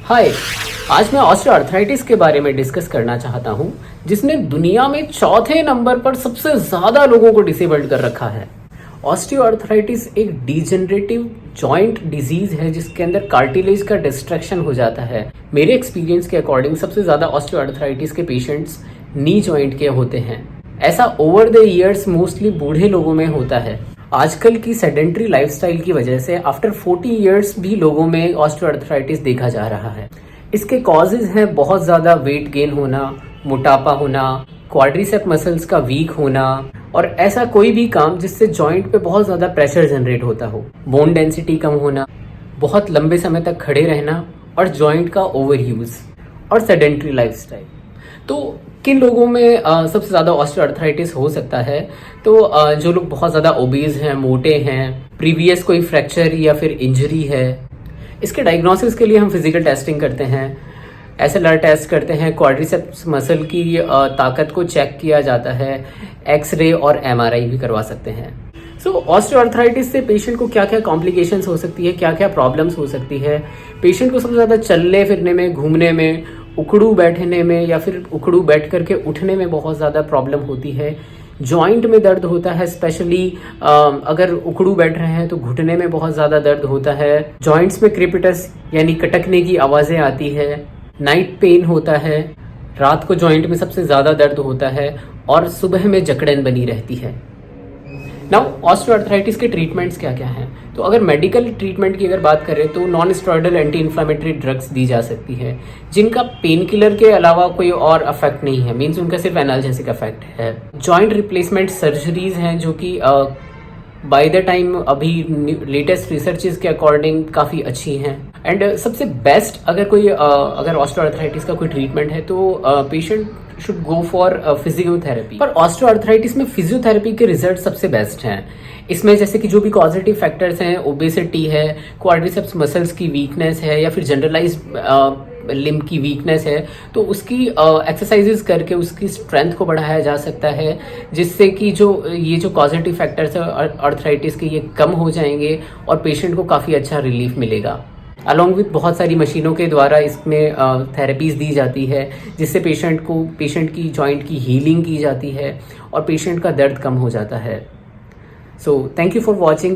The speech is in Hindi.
हाय। आज मैं ऑस्टियोआर्थराइटिस के बारे में डिस्कस करना चाहता हूँ, जिसने दुनिया में चौथे नंबर पर सबसे ज़्यादा लोगों को डिसेबल्ड कर रखा है। ऑस्टियोआर्थराइटिस एक डिजेनरेटिव जॉइंट डिजीज है जिसके अंदर कार्टिलेज का डिस्ट्रक्शन हो जाता है। मेरे एक्सपीरियंस के अकॉर्डिंग सबसे ज़्यादा ऑस्टियोआर्थराइटिस के पेशेंट्स नी जॉइंट के होते हैं। ऐसा ओवर द ईयर्स मोस्टली बूढ़े लोगों में होता है। आजकल की सेडेंट्री लाइफस्टाइल की वजह से आफ्टर 40 इयर्स भी लोगों में ऑस्टियोआर्थराइटिस देखा जा रहा है। इसके कॉजेज हैं बहुत ज़्यादा वेट गेन होना, मोटापा होना, क्वाड्रिसेप मसल्स का वीक होना और ऐसा कोई भी काम जिससे जॉइंट पे बहुत ज़्यादा प्रेशर जनरेट होता हो, बोन डेंसिटी कम होना, बहुत लंबे समय तक खड़े रहना और जॉइंट का ओवर यूज़ और सेडेंट्री लाइफस्टाइल। तो किन लोगों में सबसे ज़्यादा ऑस्टियोआर्थराइटिस हो सकता है? तो जो लोग बहुत ज़्यादा ओबीज हैं, मोटे हैं, प्रीवियस कोई फ्रैक्चर या फिर इंजरी है। इसके डायग्नोसिस के लिए हम फिजिकल टेस्टिंग करते हैं, एसएलआर टेस्ट करते हैं, क्वाड्रिसेप्स मसल की ताकत को चेक किया जाता है, एक्सरे और एमआरआई भी करवा सकते हैं। सो ऑस्टियोआर्थराइटिस से पेशेंट को क्या क्या कॉम्प्लिकेशंस हो सकती है, क्या क्या प्रॉब्लम्स हो सकती है। पेशेंट को सबसे ज़्यादा चलने फिरने में, घूमने में, उखड़ू बैठने में या फिर उखड़ू बैठ करके उठने में बहुत ज़्यादा प्रॉब्लम होती है। जॉइंट में दर्द होता है, स्पेशली अगर उखड़ू बैठ रहे हैं तो घुटने में बहुत ज़्यादा दर्द होता है। जॉइंट्स में क्रिपिटस यानी कटकने की आवाज़ें आती है। नाइट पेन होता है, रात को जॉइंट में सबसे ज़्यादा दर्द होता है और सुबह में जकड़न बनी रहती है। नाउ ऑस्टियोआर्थराइटिस के ट्रीटमेंट्स क्या क्या हैं? तो अगर मेडिकल ट्रीटमेंट की अगर बात करें तो non steroidal anti inflammatory drugs दी जा सकती है, जिनका पेन किलर के अलावा कोई और इफेक्ट नहीं है, मीन्स उनका सिर्फ एनाल्जेसिक इफेक्ट है। जॉइंट रिप्लेसमेंट सर्जरीज हैं जो कि बाय द टाइम अभी लेटेस्ट रिसर्चेस के अकॉर्डिंग काफ़ी अच्छी हैं। एंड सबसे बेस्ट अगर ऑस्टियोआर्थराइटिस का कोई ट्रीटमेंट है तो patient should go for physiotherapy. पर ऑस्टियोआर्थराइटिस में फिजियोथेरेपी के रिजल्ट सबसे बेस्ट हैं। इसमें जैसे कि जो भी पॉजिटिव फैक्टर्स हैं, ओबेसिटी है, क्वाड्रिसेप्स मसल्स की वीकनेस है या फिर जनरलाइज्ड लिम्ब की वीकनेस है, तो उसकी एक्सरसाइजेस करके उसकी स्ट्रेंथ को बढ़ाया जा सकता है, जिससे कि जो पॉजिटिव फैक्टर्स है आर्थराइटिस के ये कम हो जाएंगे और पेशेंट को काफ़ी अच्छा रिलीफ मिलेगा। अलॉन्ग विथ बहुत सारी मशीनों के द्वारा इसमें थेरेपीज दी जाती है, जिससे पेशेंट की जॉइंट की हीलिंग की जाती है और पेशेंट का दर्द कम हो जाता है। So thank you for watching.